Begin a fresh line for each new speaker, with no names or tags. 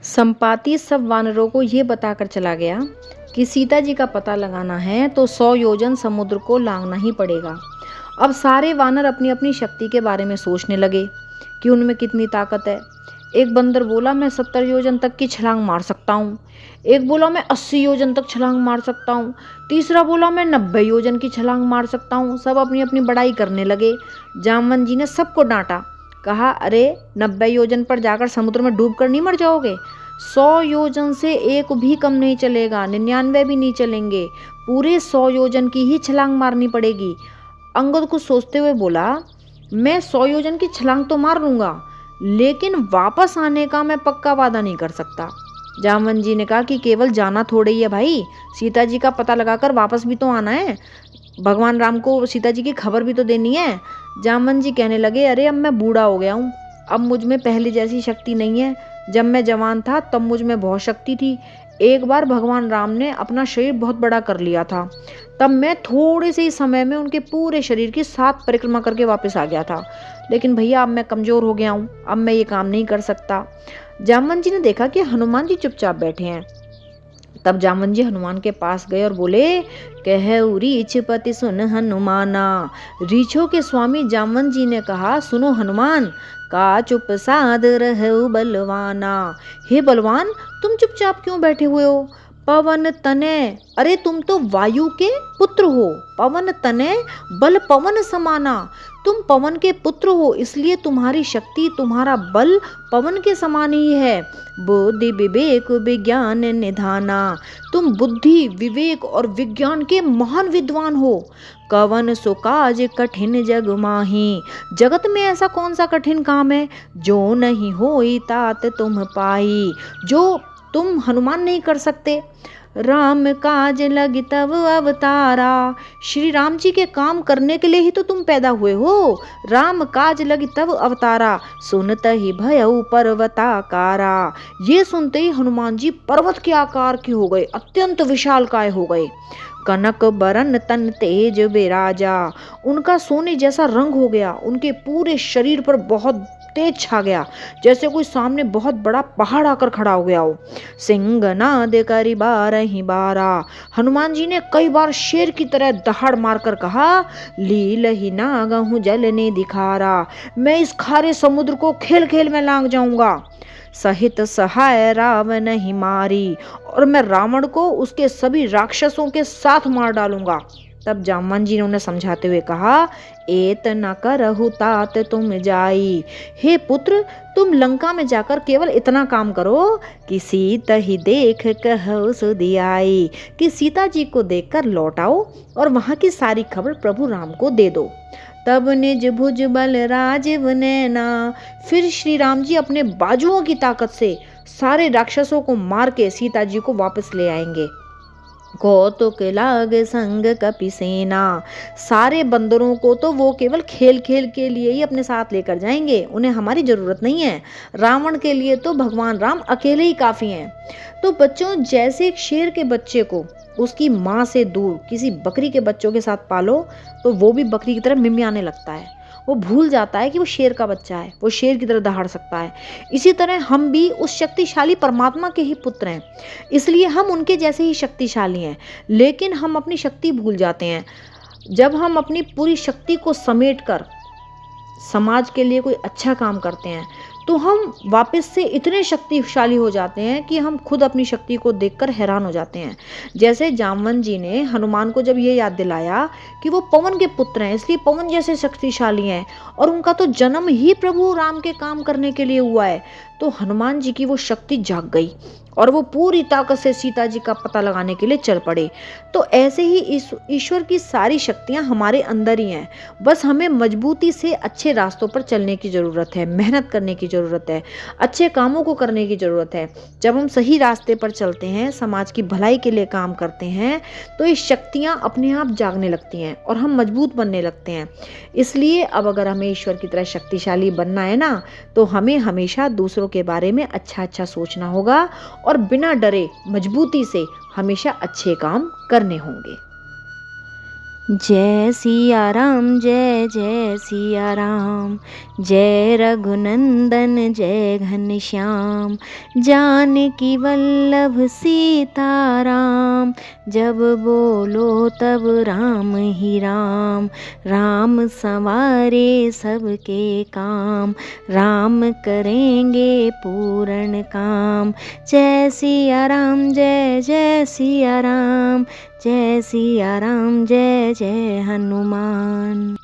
संपाति सब वानरों को ये बताकर चला गया कि सीता जी का पता लगाना है तो 100 योजन समुद्र को लांघना ही पड़ेगा। अब सारे वानर अपनी अपनी शक्ति के बारे में सोचने लगे कि उनमें कितनी ताकत है। एक बंदर बोला, मैं 70 योजन तक की छलांग मार सकता हूँ। एक बोला, मैं 80 योजन तक छलांग मार सकता हूँ। तीसरा बोला, मैं 90 योजन की छलांग मार सकता हूँ। सब अपनी अपनी बड़ाई करने लगे। जामवंत जी ने सबको डांटा, कहा, अरे 90 योजन पर जाकर समुद्र में डूब कर नहीं मर जाओगे? 100 योजन से एक भी कम नहीं चलेगा, 99 भी नहीं चलेंगे, पूरे 100 योजन की ही छलांग मारनी पड़ेगी। अंगद कुछ सोचते हुए बोला, मैं 100 योजन की छलांग तो मार लूंगा, लेकिन वापस आने का मैं पक्का वादा नहीं कर सकता। जामवंत जी ने कहा कि केवल जाना थोड़े ही है भाई, सीता जी का पता लगाकर वापस भी तो आना है, भगवान राम को सीता जी की खबर भी तो देनी है। जामवंत जी कहने लगे, अरे अब मैं बूढ़ा हो गया हूँ, अब मुझ में पहले जैसी शक्ति नहीं है। जब मैं जवान था तब मुझ में बहुत शक्ति थी। एक बार भगवान राम ने अपना शरीर बहुत बड़ा कर लिया था, तब मैं थोड़े से ही समय में उनके पूरे शरीर की 7 परिक्रमा करके वापस आ गया था। लेकिन भैया अब मैं कमजोर हो गया हूँ, अब मैं ये काम नहीं कर सकता। जामवंत जी ने देखा कि हनुमान जी चुपचाप बैठे हैं। तब जामवंत जी हनुमान के पास गए और बोले, कहऊ रीछपति सुन हनुमाना। रीछों के स्वामी जामवंत जी ने कहा, सुनो हनुमान, का चुप साध रहऊ बलवाना। हे बलवान, तुम चुपचाप क्यों बैठे हुए हो? पवन तने, अरे तुम तो वायु के पुत्र हो। पवन तने बल पवन समाना, तुम पवन के पुत्र हो, इसलिए तुम्हारी शक्ति, तुम्हारा बल पवन के समान ही है। बुद्धि विवेक विज्ञान निधाना, तुम बुद्धि विवेक और विज्ञान के महान विद्वान हो। कवन सो काज कठिन जग माही, जगत में ऐसा कौन सा कठिन काम है जो नहीं होई तात तुम पाई, जो तुम हनुमान नहीं कर सकते। राम काज लगी तब अवतारा, श्री राम जी के काम करने के लिए ही तो तुम पैदा हुए हो। राम काज लगी तब अवतारा, सुनते ही भयउ पर्वताकारा। ये सुनते ही हनुमान जी पर्वत के आकार के हो गए, अत्यंत विशालकाय हो गए। कनक बरन तन तेज बिराजा, उनका सोने जैसा रंग हो गया, उनके पूरे शरीर पर बहुत तेज छा गया, जैसे कोई सामने बहुत बड़ा पहाड़ आकर खड़ा हो गया हो। सिंहनाद करि बारहि बारा, हनुमान जी ने कई बार शेर की तरह दहाड़ मारकर कहा, लील ही नागहु जल ने दिखारा, मैं इस खारे समुद्र को खेल खेल में लांग जाऊंगा। सहित सहाय रावण ही मारी, और मैं रावण को उसके सभी राक्षसों के साथ मार डालूंगा। तब जामवंत जी ने उन्हें समझाते हुए कहा, एत न करहु तात तुम जाई। हे पुत्र, तुम लंका में जाकर केवल इतना काम करो कि सीता ही देख कहु सुधियाई, कि सीता जी को देखकर लौट आओ और वहां की सारी खबर प्रभु राम को दे दो। तब निज भुज बल राजीव नैना, फिर श्री राम जी अपने बाजुओं की ताकत से सारे राक्षसों को मार के सीता जी को वापस ले आएंगे। कौतुक लाग संग कपि सेना, सारे बंदरों को तो वो केवल खेल खेल के लिए ही अपने साथ लेकर जाएंगे, उन्हें हमारी जरूरत नहीं है। रावण के लिए तो भगवान राम अकेले ही काफी हैं। तो बच्चों, जैसे एक शेर के बच्चे को उसकी माँ से दूर किसी बकरी के बच्चों के साथ पालो तो वो भी बकरी की तरह मिमियाने लगता है, वो भूल जाता है कि वो शेर का बच्चा है, वो शेर की तरह दहाड़ सकता है। इसी तरह हम भी उस शक्तिशाली परमात्मा के ही पुत्र हैं, इसलिए हम उनके जैसे ही शक्तिशाली हैं, लेकिन हम अपनी शक्ति भूल जाते हैं। जब हम अपनी पूरी शक्ति को समेटकर समाज के लिए कोई अच्छा काम करते हैं तो हम वापस से इतने शक्तिशाली हो जाते हैं कि हम खुद अपनी शक्ति को देखकर हैरान हो जाते हैं। जैसे जामवंत जी ने हनुमान को जब ये याद दिलाया कि वो पवन के पुत्र हैं, इसलिए पवन जैसे शक्तिशाली हैं और उनका तो जन्म ही प्रभु राम के काम करने के लिए हुआ है, तो हनुमान जी की वो शक्ति जाग गई और वो पूरी ताकत से सीता जी का पता लगाने के लिए चल पड़े। तो ऐसे ही ईश्वर की सारी शक्तियां हमारे अंदर ही हैं, बस हमें मजबूती से अच्छे रास्तों पर चलने की ज़रूरत है, मेहनत करने की ज़रूरत है, अच्छे कामों को करने की ज़रूरत है। जब हम सही रास्ते पर चलते हैं, समाज की भलाई के लिए काम करते हैं, तो ये शक्तियाँ अपने आप जागने लगती हैं और हम मजबूत बनने लगते हैं। इसलिए अब अगर हमें ईश्वर की तरह शक्तिशाली बनना है ना, तो हमें हमेशा दूसरों के बारे में अच्छा अच्छा सोचना होगा और बिना डरे मजबूती से हमेशा अच्छे काम करने होंगे। जय सिया राम जय जय सिया राम, जय रघुनंदन जय घनश्याम, जानकी वल्लभ सीताराम, जब बोलो तब राम ही राम, राम संवारे सबके काम, राम करेंगे पूर्ण काम। जय सिया राम जय जय सिया राम, जय सिया राम जय जय हनुमान।